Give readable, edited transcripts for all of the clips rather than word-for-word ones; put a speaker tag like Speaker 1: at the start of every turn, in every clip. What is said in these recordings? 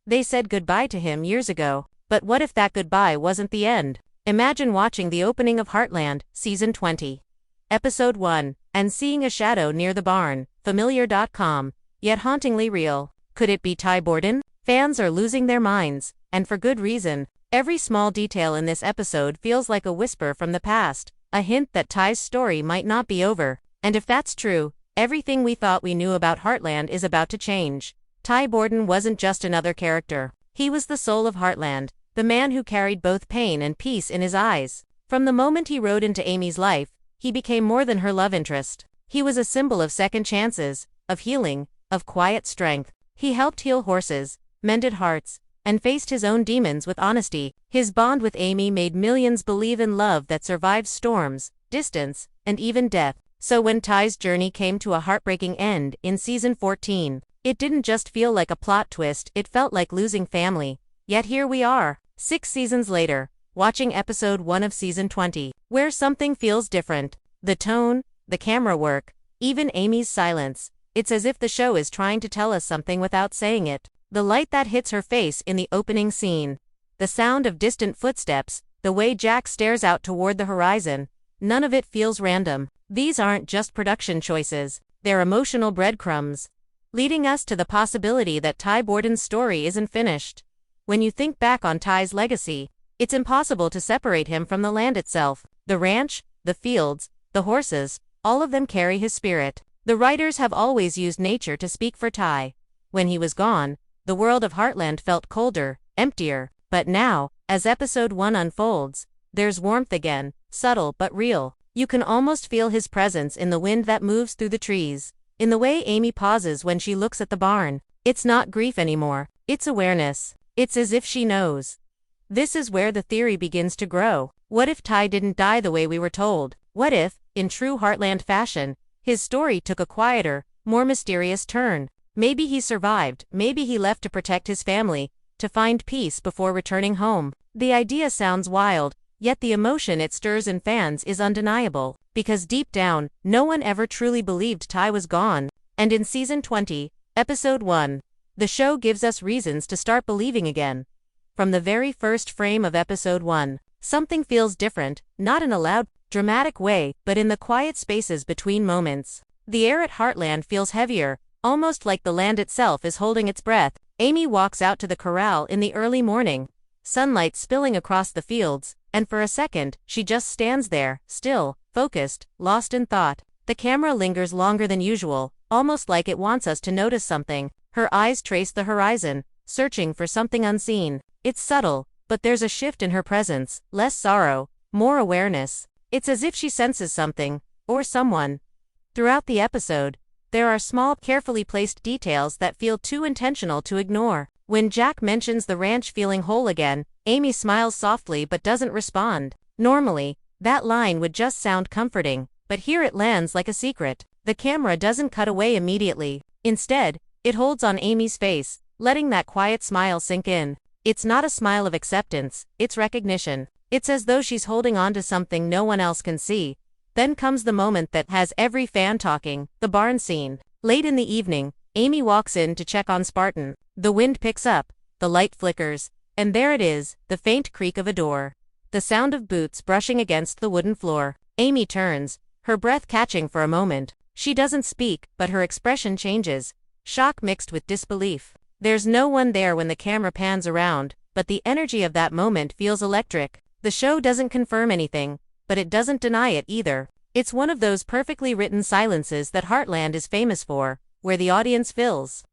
Speaker 1: They said goodbye to him years ago, but what if that goodbye wasn't the end? Imagine watching the opening of Heartland, Season 20. Episode 1, and seeing a shadow near the barn, familiar.com, yet hauntingly real. Could it be Ty Borden? Fans are losing their minds, and for good reason. Every small detail in this episode feels like a whisper from the past, a hint that Ty's story might not be over. And if that's true, everything we thought we knew about Heartland is about to change. Ty Borden wasn't just another character. He was the soul of Heartland, the man who carried both pain and peace in his eyes. From the moment he rode into Amy's life, he became more than her love interest. He was a symbol of second chances, of healing, of quiet strength. He helped heal horses, mended hearts, and faced his own demons with honesty. His bond with Amy made millions believe in love that survives storms, distance, and even death. So when Ty's journey came to a heartbreaking end in Season 14, it didn't just feel like a plot twist, it felt like losing family. Yet here we are, 6 seasons later, watching Episode 1 of Season 20, where something feels different. The tone, the camera work, even Amy's silence. It's as if the show is trying to tell us something without saying it. The light that hits her face in the opening scene, the sound of distant footsteps, the way Jack stares out toward the horizon, none of it feels random. These aren't just production choices, they're emotional breadcrumbs, leading us to the possibility that Ty Borden's story isn't finished. When you think back on Ty's legacy, it's impossible to separate him from the land itself. The ranch, the fields, the horses, all of them carry his spirit. The writers have always used nature to speak for Ty. When he was gone, the world of Heartland felt colder, emptier, but now, as Episode 1 unfolds, there's warmth again, subtle but real. You can almost feel his presence in the wind that moves through the trees, in the way Amy pauses when she looks at the barn. It's not grief anymore, it's awareness. It's as if she knows. This is where the theory begins to grow. What if Ty didn't die the way we were told? What if, in true Heartland fashion, his story took a quieter, more mysterious turn? Maybe he survived, maybe he left to protect his family, to find peace before returning home. The idea sounds wild, yet the emotion it stirs in fans is undeniable, because deep down, no one ever truly believed Ty was gone. And in Season 20, Episode 1, the show gives us reasons to start believing again. From the very first frame of Episode 1, something feels different, not in a loud, dramatic way, but in the quiet spaces between moments. The air at Heartland feels heavier, almost like the land itself is holding its breath. Amy walks out to the corral in the early morning, sunlight spilling across the fields, and for a second, she just stands there, still, focused, lost in thought. The camera lingers longer than usual, almost like it wants us to notice something. Her eyes trace the horizon, searching for something unseen. It's subtle, but there's a shift in her presence, less sorrow, more awareness. It's as if she senses something, or someone. Throughout the episode, there are small, carefully placed details that feel too intentional to ignore. When Jack mentions the ranch feeling whole again, Amy smiles softly but doesn't respond. Normally, that line would just sound comforting, but here it lands like a secret. The camera doesn't cut away immediately. Instead, it holds on Amy's face, letting that quiet smile sink in. It's not a smile of acceptance, it's recognition. It's as though she's holding on to something no one else can see. Then comes the moment that has every fan talking, the barn scene. Late in the evening, Amy walks in to check on Spartan. The wind picks up, the light flickers, and there it is, the faint creak of a door. The sound of boots brushing against the wooden floor. Amy turns, her breath catching for a moment. She doesn't speak, but her expression changes, shock mixed with disbelief. There's no one there when the camera pans around, but the energy of that moment feels electric. The show doesn't confirm anything, but it doesn't deny it either. It's one of those perfectly written silences that Heartland is famous for, where the audience fills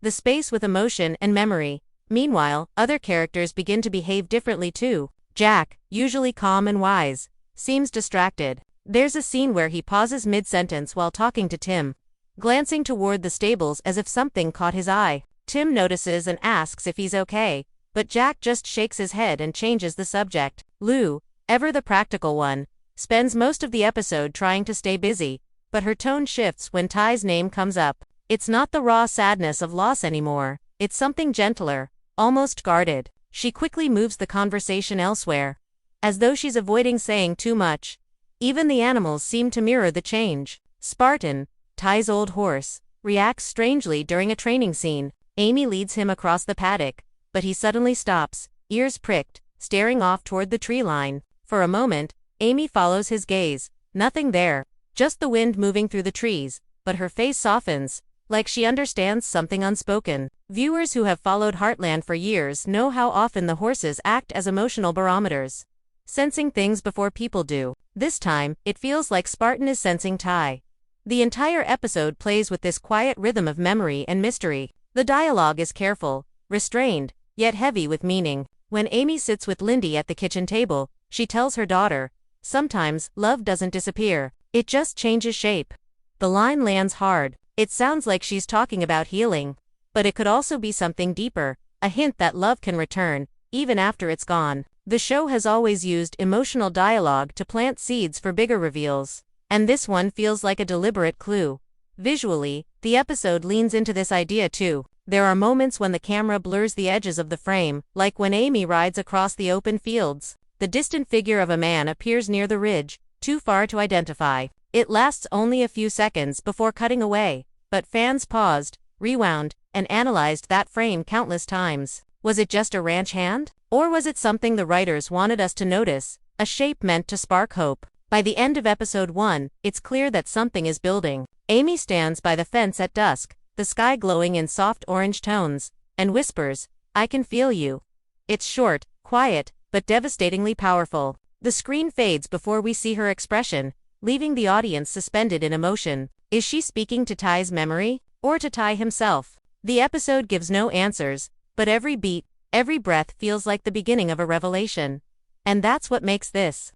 Speaker 1: the space with emotion and memory. Meanwhile, other characters begin to behave differently too. Jack, usually calm and wise, seems distracted. There's a scene where he pauses mid-sentence while talking to Tim, glancing toward the stables as if something caught his eye. Tim notices and asks if he's okay, but Jack just shakes his head and changes the subject. Lou, ever the practical one, spends most of the episode trying to stay busy, but her tone shifts when Ty's name comes up. It's not the raw sadness of loss anymore, it's something gentler, almost guarded. She quickly moves the conversation elsewhere, as though she's avoiding saying too much. Even the animals seem to mirror the change. Spartan, Ty's old horse, reacts strangely during a training scene. Amy leads him across the paddock, but he suddenly stops, ears pricked, staring off toward the tree line. For a moment, Amy follows his gaze. Nothing there, just the wind moving through the trees, but her face softens, like she understands something unspoken. Viewers who have followed Heartland for years know how often the horses act as emotional barometers, sensing things before people do. This time, it feels like Spartan is sensing Ty. The entire episode plays with this quiet rhythm of memory and mystery. The dialogue is careful, restrained, yet heavy with meaning. When Amy sits with Lyndy at the kitchen table, she tells her daughter, "Sometimes, love doesn't disappear, it just changes shape." The line lands hard. It sounds like she's talking about healing, but it could also be something deeper, a hint that love can return, even after it's gone. The show has always used emotional dialogue to plant seeds for bigger reveals, and this one feels like a deliberate clue. Visually, the episode leans into this idea too. There are moments when the camera blurs the edges of the frame, like when Amy rides across the open fields. The distant figure of a man appears near the ridge, too far to identify. It lasts only a few seconds before cutting away, but fans paused, rewound, and analyzed that frame countless times. Was it just a ranch hand? Or was it something the writers wanted us to notice, a shape meant to spark hope? By the end of episode 1, it's clear that something is building. Amy stands by the fence at dusk, the sky glowing in soft orange tones, and whispers, "I can feel you." It's short, quiet, but devastatingly powerful. The screen fades before we see her expression, leaving the audience suspended in emotion. Is she speaking to Ty's memory, or to Ty himself? The episode gives no answers, but every beat, every breath feels like the beginning of a revelation. And that's what makes this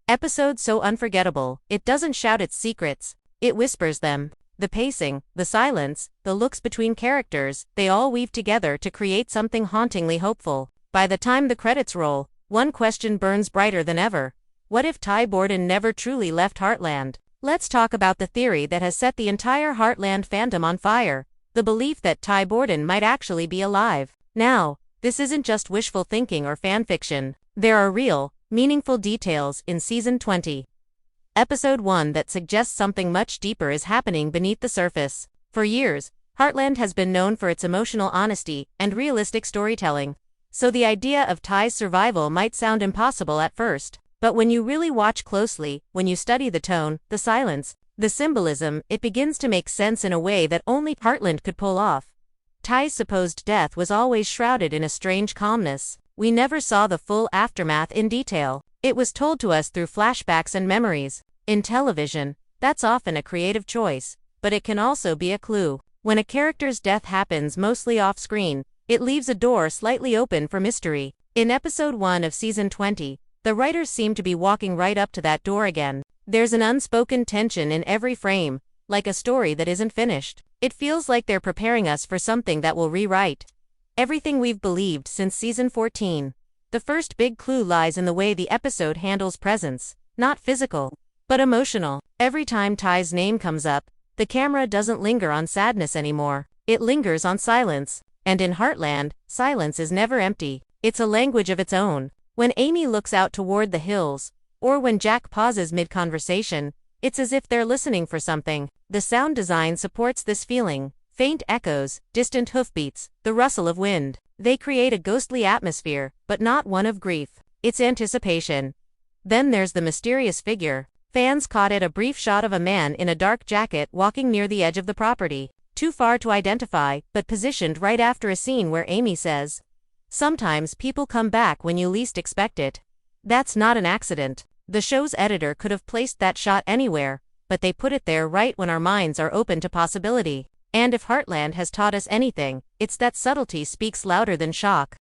Speaker 1: episode so unforgettable. It doesn't shout its secrets, it whispers them. The pacing, the silence, the looks between characters, they all weave together to create something hauntingly hopeful. By the time the credits roll, one question burns brighter than ever. What if Ty Borden never truly left Heartland? Let's talk about the theory that has set the entire Heartland fandom on fire, the belief that Ty Borden might actually be alive. Now, this isn't just wishful thinking or fanfiction. There are real, meaningful details in Season 20. Episode 1 that suggests something much deeper is happening beneath the surface. For years, Heartland has been known for its emotional honesty and realistic storytelling, so the idea of Ty's survival might sound impossible at first. But when you really watch closely, when you study the tone, the silence, the symbolism, it begins to make sense in a way that only Heartland could pull off. Ty's supposed death was always shrouded in a strange calmness. We never saw the full aftermath in detail. It was told to us through flashbacks and memories. In television, that's often a creative choice, but it can also be a clue. When a character's death happens mostly off-screen, it leaves a door slightly open for mystery. In episode 1 of Season 20, the writers seem to be walking right up to that door again. There's an unspoken tension in every frame, like a story that isn't finished. It feels like they're preparing us for something that will rewrite everything we've believed since Season 14. The first big clue lies in the way the episode handles presence, not physical, but emotional. Every time Ty's name comes up, the camera doesn't linger on sadness anymore. It lingers on silence. And in Heartland, silence is never empty. It's a language of its own. When Amy looks out toward the hills, or when Jack pauses mid-conversation, it's as if they're listening for something. The sound design supports this feeling. Faint echoes, distant hoofbeats, the rustle of wind. They create a ghostly atmosphere, but not one of grief. It's anticipation. Then there's the mysterious figure. Fans caught a brief shot of a man in a dark jacket walking near the edge of the property. Too far to identify, but positioned right after a scene where Amy says, "Sometimes people come back when you least expect it." That's not an accident. The show's editor could have placed that shot anywhere, but they put it there right when our minds are open to possibility. And if Heartland has taught us anything, it's that subtlety speaks louder than shock.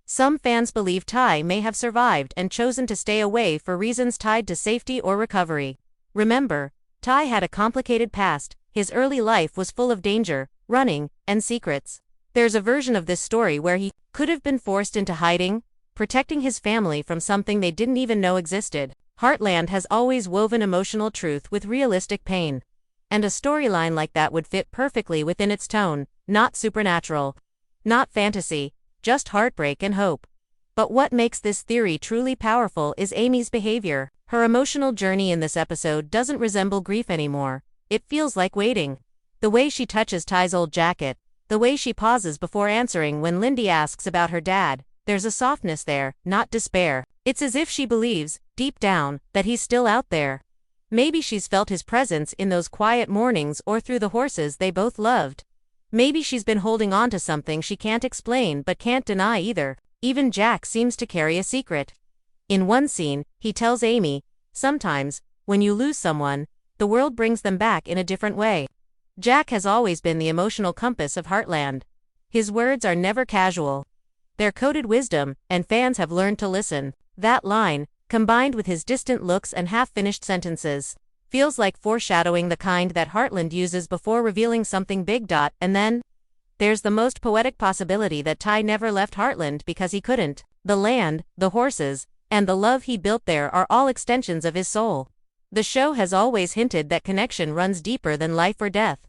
Speaker 1: Some fans believe Ty may have survived and chosen to stay away for reasons tied to safety or recovery. Remember, Ty had a complicated past. His early life was full of danger, running, and secrets. There's a version of this story where he could have been forced into hiding, protecting his family from something they didn't even know existed. Heartland has always woven emotional truth with realistic pain. And a storyline like that would fit perfectly within its tone, not supernatural, not fantasy, just heartbreak and hope. But what makes this theory truly powerful is Amy's behavior. Her emotional journey in this episode doesn't resemble grief anymore. It feels like waiting. The way she touches Ty's old jacket, The way she pauses before answering when Lyndy asks about her dad, there's a softness there, not despair. It's as if she believes, deep down, that he's still out there. Maybe she's felt his presence in those quiet mornings or through the horses they both loved. Maybe she's been holding on to something she can't explain but can't deny either. Even Jack seems to carry a secret. In one scene, he tells Amy, "Sometimes, when you lose someone, the world brings them back in a different way." Jack has always been the emotional compass of Heartland. His words are never casual. They're coded wisdom, and fans have learned to listen. That line, combined with his distant looks and half-finished sentences, feels like foreshadowing the kind that Heartland uses before revealing something big. And then, there's the most poetic possibility that Ty never left Heartland because he couldn't. The land, the horses, and the love he built there are all extensions of his soul. The show has always hinted that connection runs deeper than life or death.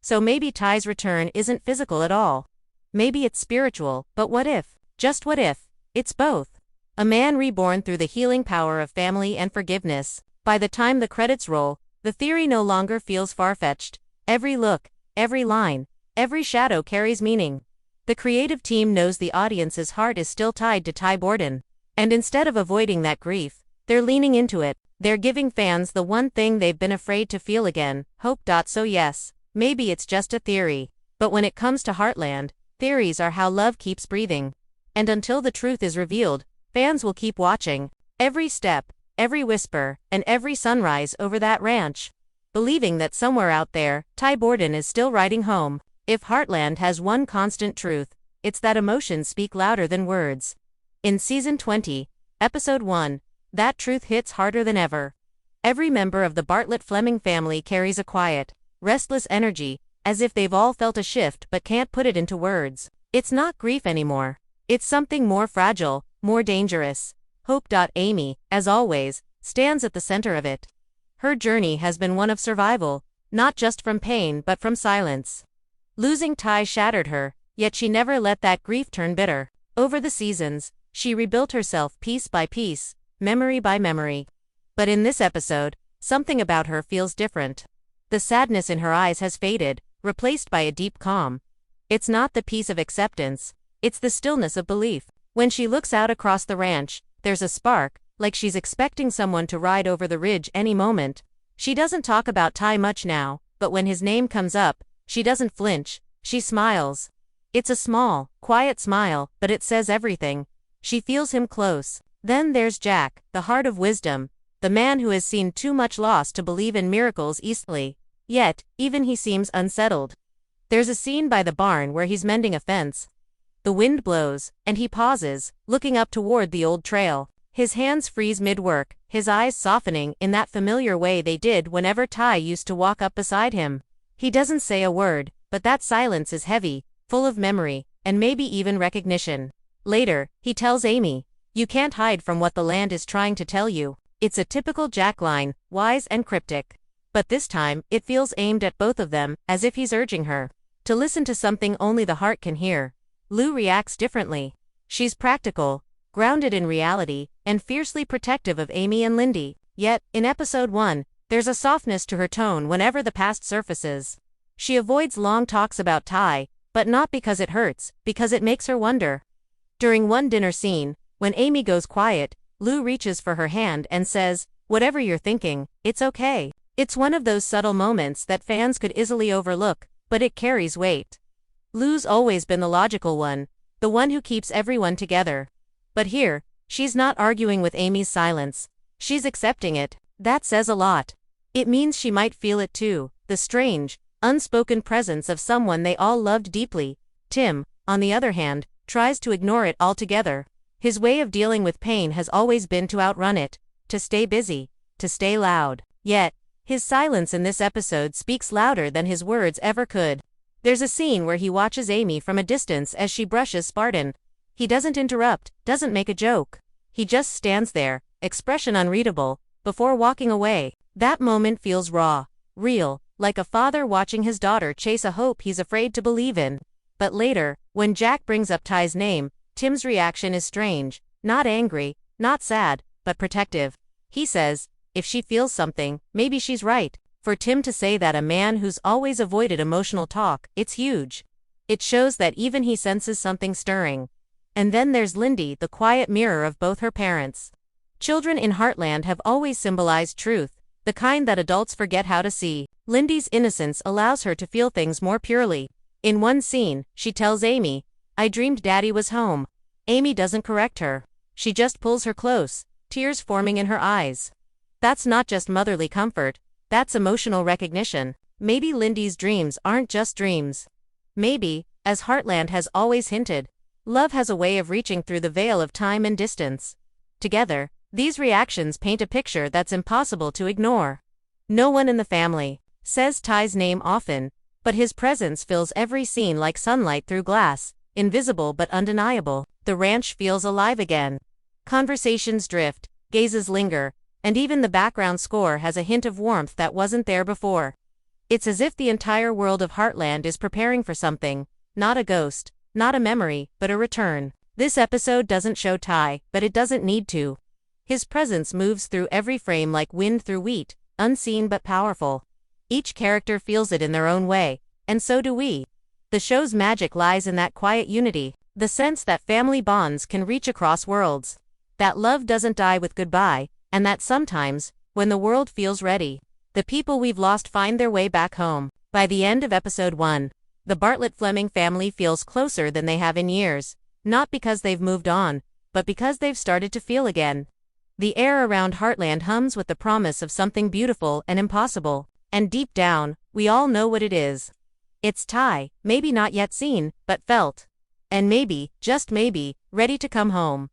Speaker 1: So maybe Ty's return isn't physical at all. Maybe it's spiritual, but what if, just what if, it's both? A man reborn through the healing power of family and forgiveness. By the time the credits roll, the theory no longer feels far-fetched. Every look, every line, every shadow carries meaning. The creative team knows the audience's heart is still tied to Ty Borden. And instead of avoiding that grief, they're leaning into it. They're giving fans the one thing they've been afraid to feel again, hope. So yes, maybe it's just a theory. But when it comes to Heartland, theories are how love keeps breathing. And until the truth is revealed, fans will keep watching. Every step, every whisper, and every sunrise over that ranch, believing that somewhere out there, Ty Borden is still riding home. If Heartland has one constant truth, it's that emotions speak louder than words. In Season 20, Episode 1, that truth hits harder than ever. Every member of the Bartlett-Fleming family carries a quiet, restless energy, as if they've all felt a shift but can't put it into words. It's not grief anymore. It's something more fragile, more dangerous. Hope. Amy, as always, stands at the center of it. Her journey has been one of survival, not just from pain but from silence. Losing Ty shattered her, yet she never let that grief turn bitter. Over the seasons, she rebuilt herself piece by piece, memory by memory. But in this episode, something about her feels different. The sadness in her eyes has faded, replaced by a deep calm. It's not the peace of acceptance, it's the stillness of belief. When she looks out across the ranch, there's a spark, like she's expecting someone to ride over the ridge any moment. She doesn't talk about Ty much now, but when his name comes up, she doesn't flinch, she smiles. It's a small, quiet smile, but it says everything. She feels him close. Then there's Jack, the heart of wisdom, the man who has seen too much loss to believe in miracles easily. Yet, even he seems unsettled. There's a scene by the barn where he's mending a fence. The wind blows, and he pauses, looking up toward the old trail. His hands freeze mid-work, his eyes softening in that familiar way they did whenever Ty used to walk up beside him. He doesn't say a word, but that silence is heavy, full of memory, and maybe even recognition. Later, he tells Amy, "You can't hide from what the land is trying to tell you." It's a typical Jack line, wise and cryptic. But this time, it feels aimed at both of them, as if he's urging her to listen to something only the heart can hear. Lou reacts differently. She's practical, grounded in reality, and fiercely protective of Amy and Lyndy. Yet, in Episode 1, there's a softness to her tone whenever the past surfaces. She avoids long talks about Ty, but not because it hurts, because it makes her wonder. During one dinner scene, when Amy goes quiet, Lou reaches for her hand and says, "Whatever you're thinking, it's okay." It's one of those subtle moments that fans could easily overlook, but it carries weight. Lou's always been the logical one, the one who keeps everyone together. But here, she's not arguing with Amy's silence. She's accepting it. That says a lot. It means she might feel it too, the strange, unspoken presence of someone they all loved deeply. Tim, on the other hand, tries to ignore it altogether. His way of dealing with pain has always been to outrun it, to stay busy, to stay loud. Yet, his silence in this episode speaks louder than his words ever could. There's a scene where he watches Amy from a distance as she brushes Spartan. He doesn't interrupt, doesn't make a joke. He just stands there, expression unreadable, before walking away. That moment feels raw, real, like a father watching his daughter chase a hope he's afraid to believe in. But later, when Jack brings up Ty's name, Tim's reaction is strange, not angry, not sad, but protective. He says, if she feels something, maybe she's right. For Tim to say that, a man who's always avoided emotional talk, it's huge. It shows that even he senses something stirring. And then there's Lyndy, the quiet mirror of both her parents. Children in Heartland have always symbolized truth, the kind that adults forget how to see. Lyndy's innocence allows her to feel things more purely. In one scene, she tells Amy, "I dreamed Daddy was home." Amy doesn't correct her. She just pulls her close, tears forming in her eyes. That's not just motherly comfort, that's emotional recognition. Maybe Lyndy's dreams aren't just dreams. Maybe, as Heartland has always hinted, love has a way of reaching through the veil of time and distance. Together, these reactions paint a picture that's impossible to ignore. No one in the family says Ty's name often, but his presence fills every scene like sunlight through glass, invisible but undeniable. The ranch feels alive again. Conversations drift, gazes linger, and even the background score has a hint of warmth that wasn't there before. It's as if the entire world of Heartland is preparing for something, not a ghost, not a memory, but a return. This episode doesn't show Ty, but it doesn't need to. His presence moves through every frame like wind through wheat, unseen but powerful. Each character feels it in their own way, and so do we. The show's magic lies in that quiet unity, the sense that family bonds can reach across worlds, that love doesn't die with goodbye, and that sometimes, when the world feels ready, the people we've lost find their way back home. By the end of episode 1, the Bartlett-Fleming family feels closer than they have in years, not because they've moved on, but because they've started to feel again. The air around Heartland hums with the promise of something beautiful and impossible, and deep down, we all know what it is. It's Ty, maybe not yet seen, but felt. And maybe, just maybe, ready to come home.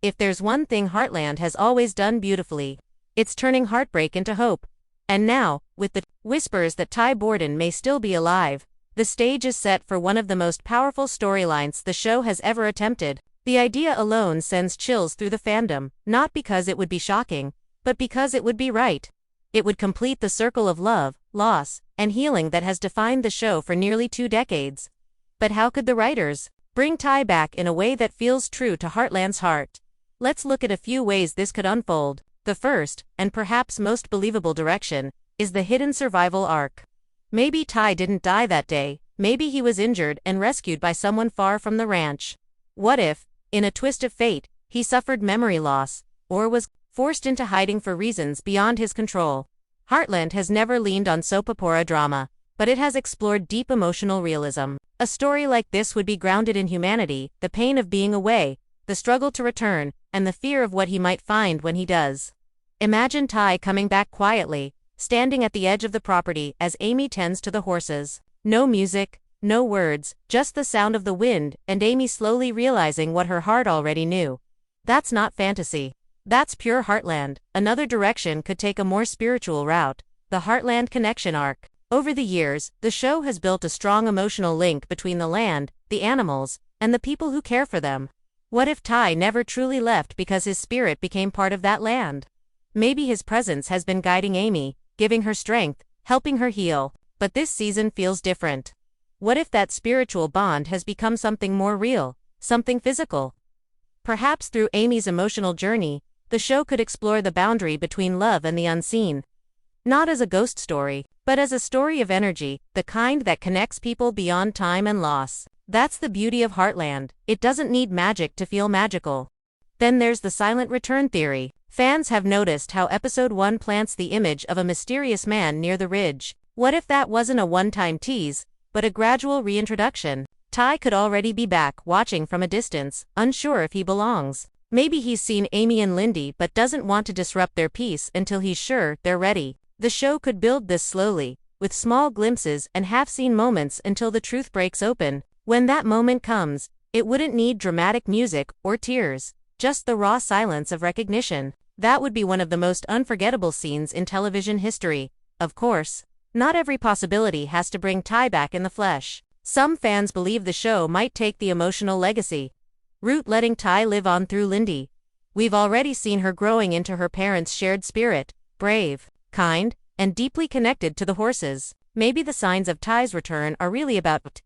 Speaker 1: If there's one thing Heartland has always done beautifully, it's turning heartbreak into hope. And now, with the whispers that Ty Borden may still be alive, the stage is set for one of the most powerful storylines the show has ever attempted. The idea alone sends chills through the fandom, not because it would be shocking, but because it would be right. It would complete the circle of love, loss, and healing that has defined the show for nearly 2 decades. But how could the writers bring Ty back in a way that feels true to Heartland's heart? Let's look at a few ways this could unfold. The first, and perhaps most believable direction, is the hidden survival arc. Maybe Ty didn't die that day, maybe he was injured and rescued by someone far from the ranch. What if, in a twist of fate, he suffered memory loss, or was forced into hiding for reasons beyond his control? Heartland has never leaned on soap opera drama, but it has explored deep emotional realism. A story like this would be grounded in humanity, the pain of being away, the struggle to return, and the fear of what he might find when he does. Imagine Ty coming back quietly, standing at the edge of the property as Amy tends to the horses. No music, no words, just the sound of the wind, and Amy slowly realizing what her heart already knew. That's not fantasy. That's pure Heartland. Another direction could take a more spiritual route, the Heartland connection arc. Over the years, the show has built a strong emotional link between the land, the animals, and the people who care for them. What if Ty never truly left because his spirit became part of that land? Maybe his presence has been guiding Amy, giving her strength, helping her heal. But this season feels different. What if that spiritual bond has become something more real, something physical? Perhaps through Amy's emotional journey, the show could explore the boundary between love and the unseen. Not as a ghost story, but as a story of energy, the kind that connects people beyond time and loss. That's the beauty of Heartland. It doesn't need magic to feel magical. Then there's the silent return theory. Fans have noticed how episode 1 plants the image of a mysterious man near the ridge. What if that wasn't a one-time tease, but a gradual reintroduction? Ty could already be back, watching from a distance, unsure if he belongs. Maybe he's seen Amy and Lyndy but doesn't want to disrupt their peace until he's sure they're ready. The show could build this slowly, with small glimpses and half-seen moments until the truth breaks open. When that moment comes, it wouldn't need dramatic music or tears, just the raw silence of recognition. That would be one of the most unforgettable scenes in television history. Of course, not every possibility has to bring Ty back in the flesh. Some fans believe the show might take the emotional legacy route, letting Ty live on through Lyndy. We've already seen her growing into her parents' shared spirit, brave, kind, and deeply connected to the horses. Maybe the signs of Ty's return are really about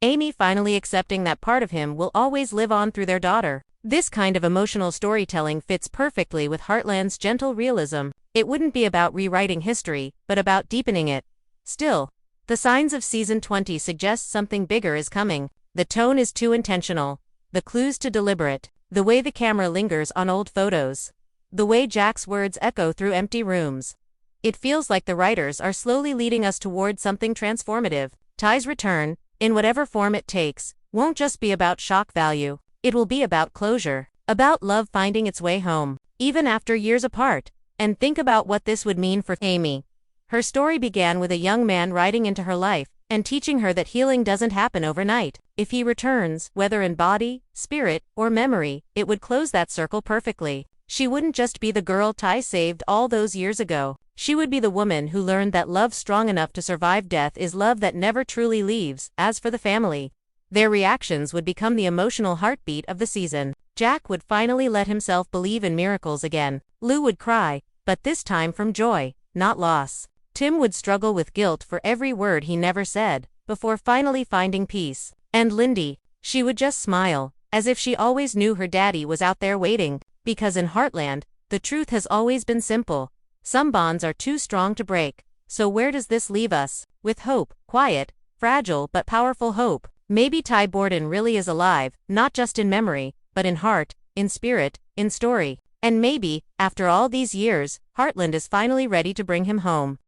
Speaker 1: Amy finally accepting that part of him will always live on through their daughter. This kind of emotional storytelling fits perfectly with Heartland's gentle realism. It wouldn't be about rewriting history, but about deepening it. Still, The signs of season 20 suggest something bigger is coming. The tone is too intentional. The clues too deliberate. The way the camera lingers on old photos. The way Jack's words echo through empty rooms. It feels like the writers are slowly leading us toward something transformative. Ty's return, in whatever form it takes, won't just be about shock value. It will be about closure. About love finding its way home, even after years apart. And think about what this would mean for Amy. Her story began with a young man riding into her life and teaching her that healing doesn't happen overnight. If he returns, whether in body, spirit, or memory, it would close that circle perfectly. She wouldn't just be the girl Ty saved all those years ago. She would be the woman who learned that love strong enough to survive death is love that never truly leaves. As for the family, their reactions would become the emotional heartbeat of the season. Jack would finally let himself believe in miracles again. Lou would cry, but this time from joy, not loss. Tim would struggle with guilt for every word he never said, before finally finding peace. And Lyndy, she would just smile, as if she always knew her daddy was out there waiting. Because in Heartland, the truth has always been simple. Some bonds are too strong to break. So where does this leave us? With hope, quiet, fragile but powerful hope. Maybe Ty Borden really is alive, not just in memory, but in heart, in spirit, in story. And maybe, after all these years, Heartland is finally ready to bring him home.